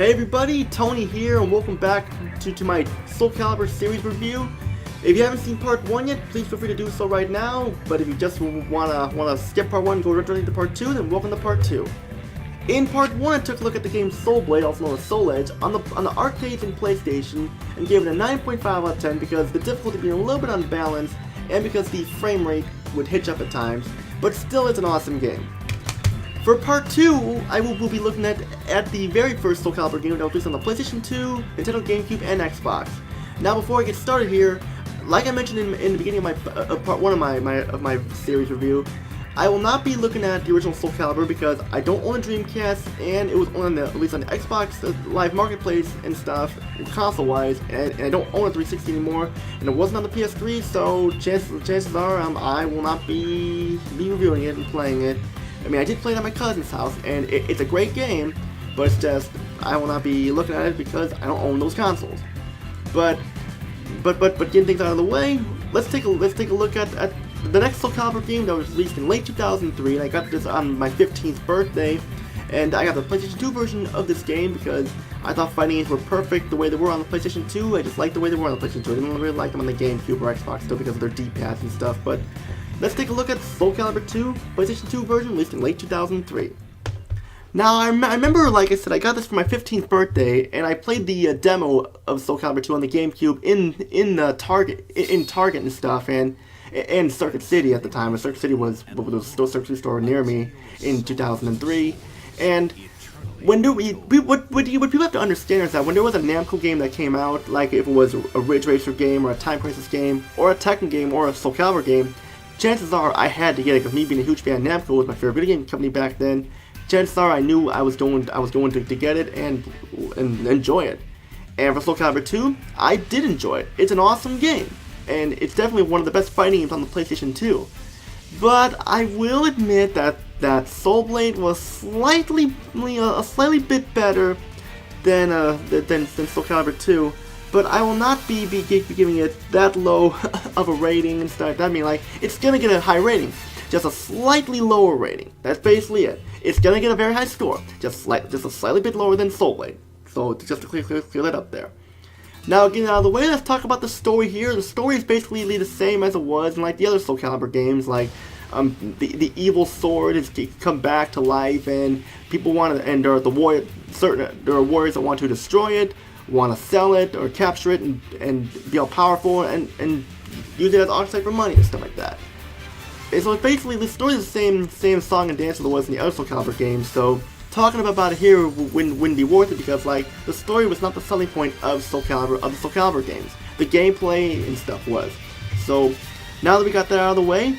Hey everybody, Tony here, and welcome back to my Soulcalibur series review. If you haven't seen part 1 yet, please feel free to do so right now, but if you just wanna skip part 1 and go directly to part 2, then welcome to part 2. In part 1, I took a look at the game Soul Blade, also known as Soul Edge, on the arcades and PlayStation, and gave it a 9.5 out of 10 because the difficulty being a little bit unbalanced, and because the frame rate would hitch up at times, but still it's an awesome game. For part 2, I will be looking at the very first Soulcalibur game that was released on the PlayStation 2, Nintendo GameCube, and Xbox. Now before I get started here, like I mentioned in the beginning of my part 1 of my series review, I will not be looking at the original Soulcalibur because I don't own a Dreamcast, and it was released on the Xbox Live Marketplace and stuff, console-wise, and I don't own a 360 anymore, and it wasn't on the PS3, so chances are I will not be reviewing it and playing it. I mean, I did play it at my cousin's house, and it's a great game, but it's just, I will not be looking at it because I don't own those consoles. But getting things out of the way, let's take a look at the next Soulcalibur game that was released in late 2003, and I got this on my 15th birthday, and I got the PlayStation 2 version of this game because I thought fighting games were perfect the way they were on the PlayStation 2. I just liked the way they were on the PlayStation 2. I didn't really like them on the GameCube or Xbox still because of their D-pads and stuff, but let's take a look at Soulcalibur II, PlayStation 2 version, released in late 2003. Now, I remember, like I said, I got this for my 15th birthday, and I played the demo of Soulcalibur II on the GameCube in Target and stuff, and Circuit City at the time. Circuit City was still a Circuit City store near me in 2003, and what people have to understand is that when there was a Namco game that came out, like if it was a Ridge Racer game or a Time Crisis game or a Tekken game or a Soulcalibur game, chances are I had to get it because me being a huge fan, Namco was my favorite video game company back then. Chances are I knew I was going to get it and enjoy it. And for Soulcalibur 2, I did enjoy it. It's an awesome game, and it's definitely one of the best fighting games on the PlayStation 2. But I will admit that Soul Blade was slightly bit better than Soulcalibur 2. But I will not be giving it that low of a rating and stuff. I mean, like, it's gonna get a high rating, just a slightly lower rating. That's basically it. It's gonna get a very high score, just a slightly bit lower than Soul Blade. So just to clear that up there. Now, getting out of the way, let's talk about the story here. The story is basically the same as it was in like the other Soulcalibur games, like the evil sword has come back to life, and people want to, and there are warriors that want to destroy it, want to sell it or capture it and be all powerful and use it as oxide for money and stuff like that. And so basically the story is the same song and dance as it was in the other Soulcalibur games, so talking about it here wouldn't be worth it because like the story was not the selling point of the Soulcalibur games. The gameplay and stuff was. So now that we got that out of the way,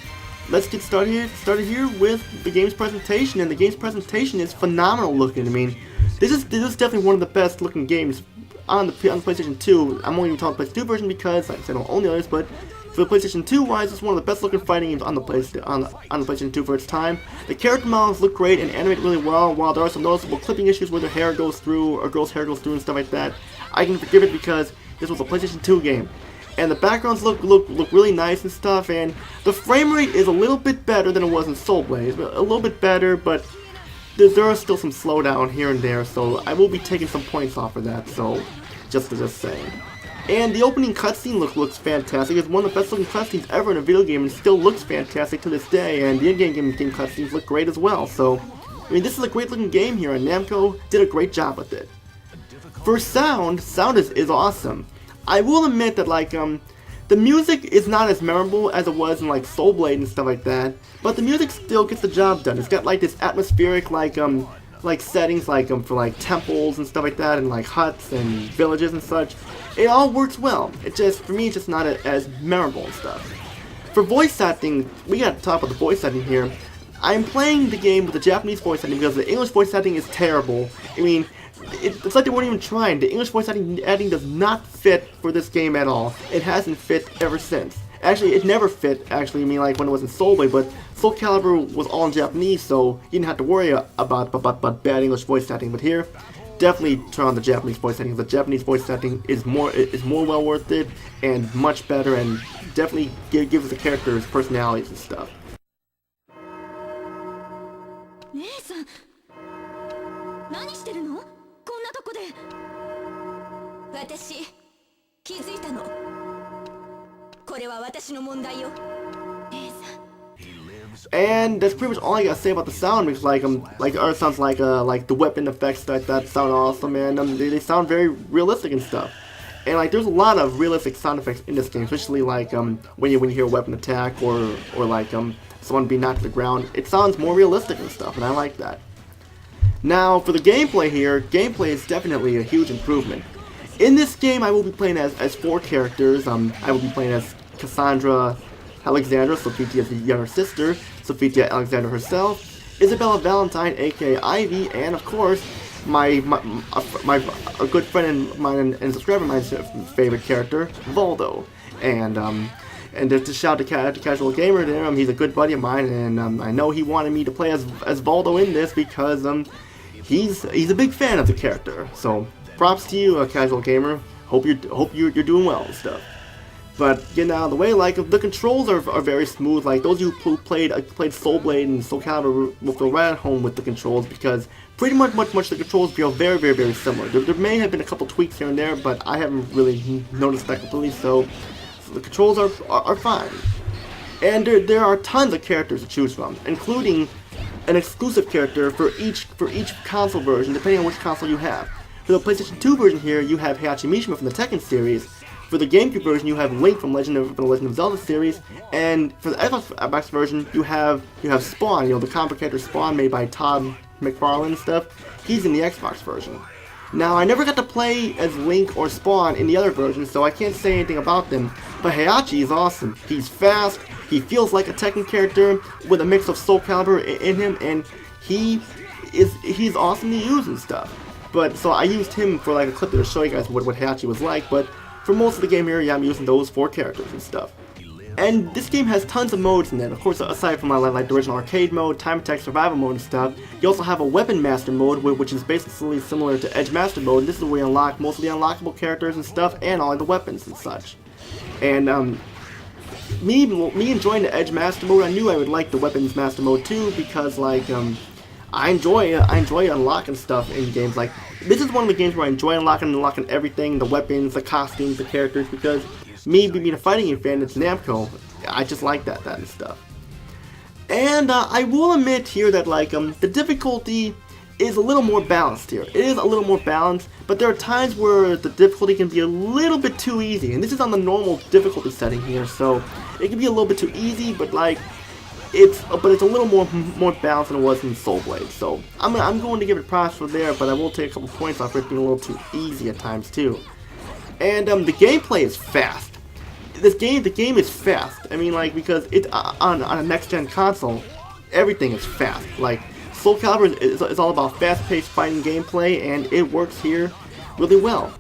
let's get started here with the game's presentation, and the game's presentation is phenomenal looking. I mean, this is definitely one of the best looking games on the PlayStation 2. I'm only even talking PlayStation 2 version because, like I said, I don't own the others, but for the PlayStation 2 wise, it's one of the best looking fighting games on the PlayStation 2 for its time. The character models look great and animate really well, while there are some noticeable clipping issues where their hair goes through, or girls' hair goes through and stuff like that. I can forgive it because this was a PlayStation 2 game. And the backgrounds look really nice and stuff, and the frame rate is a little bit better than it was in Soul Blade. A little bit better, but there is still some slowdown here and there, so I will be taking some points off of that, so just saying. And the opening cutscene looks fantastic. It's one of the best looking cutscenes ever in a video game, and still looks fantastic to this day, and the in-game game cutscenes look great as well, so I mean, this is a great looking game here, and Namco did a great job with it. For sound is awesome. I will admit that like the music is not as memorable as it was in like Soul Blade and stuff like that, but the music still gets the job done. It's got like this atmospheric like settings for like temples and stuff like that, and like huts and villages and such. It all works well. It just, for me, it's just not as memorable and stuff. For voice acting, we gotta talk about the voice acting here. I'm playing the game with the Japanese voice acting because the English voice acting is terrible. I mean, it's like they weren't even trying. The English voice acting does not fit for this game at all. It hasn't fit ever since. Actually, it never fit, actually, I mean, like when it was in Soul Blade, but Soulcalibur was all in Japanese, so you didn't have to worry about bad English voice acting. But here, definitely turn on the Japanese voice acting. The Japanese voice acting is more well worth it and much better, and definitely gives the characters personalities and stuff. 姉さん、何してるの？こんなとこで。私気づいたの。これは私の問題よ。姉さん。 And that's pretty much all I gotta say about the sound, because like the art sounds like the weapon effects that sound awesome, and they sound very realistic and stuff. And like there's a lot of realistic sound effects in this game, especially like when you hear a weapon attack or like someone being knocked to the ground. It sounds more realistic and stuff, and I like that. Now for the gameplay here, gameplay is definitely a huge improvement. In this game, I will be playing as 4 characters. I will be playing as Cassandra Alexandra, Sophitia's younger sister, Sophia Alexandra herself, Isabella Valentine, aka Ivy, and of course, a good friend and mine and subscriber of mine's favorite character, Voldo. And just to shout to Casual Gamer there, he's a good buddy of mine, and I know he wanted me to play as Voldo in this because he's a big fan of the character. So props to you, Casual Gamer. Hope you're doing well and stuff. But getting out of the way, like the controls are very smooth. Like those of you who played Soul Blade and Soulcalibur will feel right at home with the controls, because pretty much the controls feel very similar. There may have been a couple tweaks here and there, but I haven't really noticed that completely. So the controls are fine. And there are tons of characters to choose from, including an exclusive character for each console version, depending on which console you have. For the PlayStation 2 version here, you have Heihachi Mishima from the Tekken series. For the GameCube version, you have Link from the Legend of Zelda series, and for the Xbox version, you have Spawn, the comic character Spawn made by Todd McFarlane and stuff. He's in the Xbox version. Now, I never got to play as Link or Spawn in the other version, so I can't say anything about them, but Heihachi is awesome. He's fast, he feels like a Tekken character with a mix of Soulcalibur in him, and he's awesome to use and stuff. But, so I used him for like a clip to show you guys what Heihachi was like, but for most of the game here, yeah, I'm using those 4 characters and stuff. And this game has tons of modes in it. Of course, aside from like the original arcade mode, time attack, survival mode and stuff, you also have a weapon master mode, which is basically similar to Edge Master mode. This is where you unlock most of the unlockable characters and stuff, and all of the weapons and such. And me enjoying the Edge Master mode, I knew I would like the weapons master mode too, because like I enjoy unlocking stuff in games. Like this is one of the games where I enjoy unlocking everything, the weapons, the costumes, the characters, because me being a fighting game fan, it's Namco, I just like that and stuff. And I will admit here that like the difficulty is a little more balanced here. It is a little more balanced, but there are times where the difficulty can be a little bit too easy, and this is on the normal difficulty setting here, so it can be a little bit too easy, but like it's a little more balanced than it was in Soul Blade. So I'm going to give it props for there, but I will take a couple points off for it being a little too easy at times too. And the gameplay is fast. The game is fast. I mean, like, because it's on a next-gen console, everything is fast. Like Soulcalibur is all about fast-paced fighting gameplay, and it works here really well.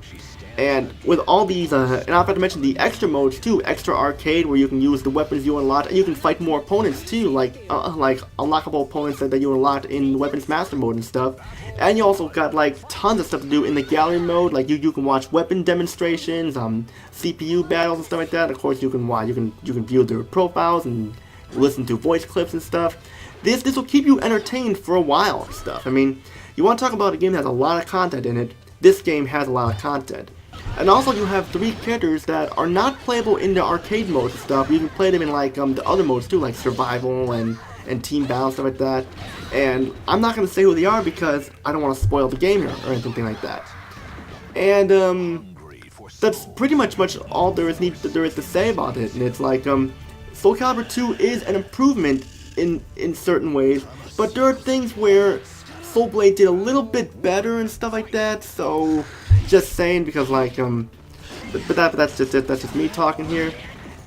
And with all these, and I forgot to mention the extra modes too, extra arcade, where you can use the weapons you unlock, and you can fight more opponents too, like unlockable opponents that you unlocked in Weapons Master mode and stuff. And you also got like tons of stuff to do in the gallery mode, like you can watch weapon demonstrations, CPU battles and stuff like that. Of course, you can view their profiles and listen to voice clips and stuff. This will keep you entertained for a while and stuff. I mean, you want to talk about a game that has a lot of content in it. This game has a lot of content. And also you have 3 characters that are not playable in the arcade mode and stuff. You can play them in like the other modes too, like survival and team battle and stuff like that. And I'm not going to say who they are because I don't want to spoil the game here or anything like that. And that's pretty much all there is to say about it. And it's like Soulcalibur 2 is an improvement in certain ways, but there are things where Soul Blade did a little bit better and stuff like that. So just saying, because like but that's just me talking here.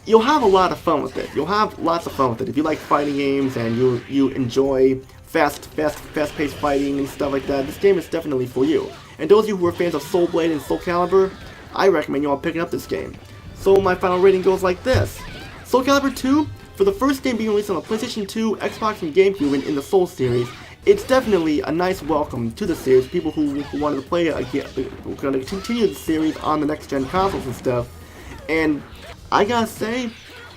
You'll have a lot of fun with it. You'll have lots of fun with it if you like fighting games and you enjoy fast-paced fighting and stuff like that. This game is definitely for you. And those of you who are fans of Soul Blade and Soulcalibur, I recommend you all picking up this game. So my final rating goes like this: Soulcalibur 2, for the first game being released on the PlayStation 2, Xbox, and GameCube in the Soul series, it's definitely a nice welcome to the series. People who wanted to play again, who going to continue the series on the next-gen consoles and stuff. And I gotta say,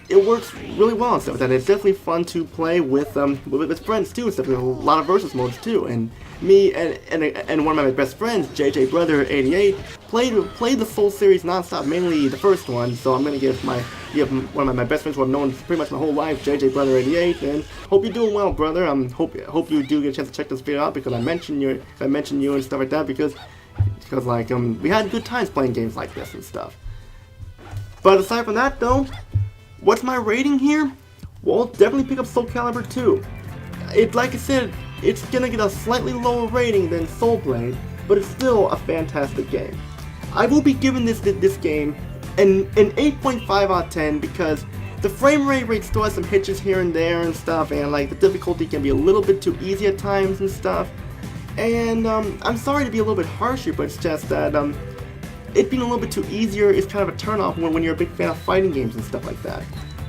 it works really well and stuff like that. It's definitely fun to play with friends too and stuff. There's a lot of versus modes too, and me and one of my best friends, TTBurger 88, played the Soul series nonstop, mainly the first one. So I'm gonna give one of my best friends who I've known pretty much my whole life, TTBurger 88, and hope you're doing well, brother. Hope you do get a chance to check this video out because I mentioned you and stuff like that because like we had good times playing games like this and stuff. But aside from that though, what's my rating here? Well, definitely pick up Soulcalibur II. Like I said, it's gonna get a slightly lower rating than Soul Blade, but it's still a fantastic game. I will be giving this game an 8.5 out of 10 because the frame rate still has some hitches here and there and stuff, and like the difficulty can be a little bit too easy at times and stuff. And I'm sorry to be a little bit harsher, but it's just that it being a little bit too easier is kind of a turnoff when you're a big fan of fighting games and stuff like that.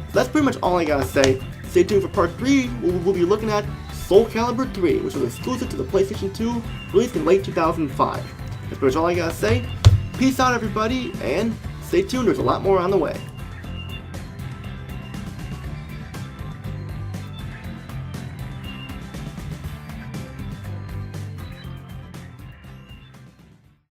So that's pretty much all I gotta say. Stay tuned for part 3, where we'll be looking at Soulcalibur III, which was exclusive to the PlayStation 2, released in late 2005. That's pretty much all I gotta say. Peace out everybody, and stay tuned, there's a lot more on the way.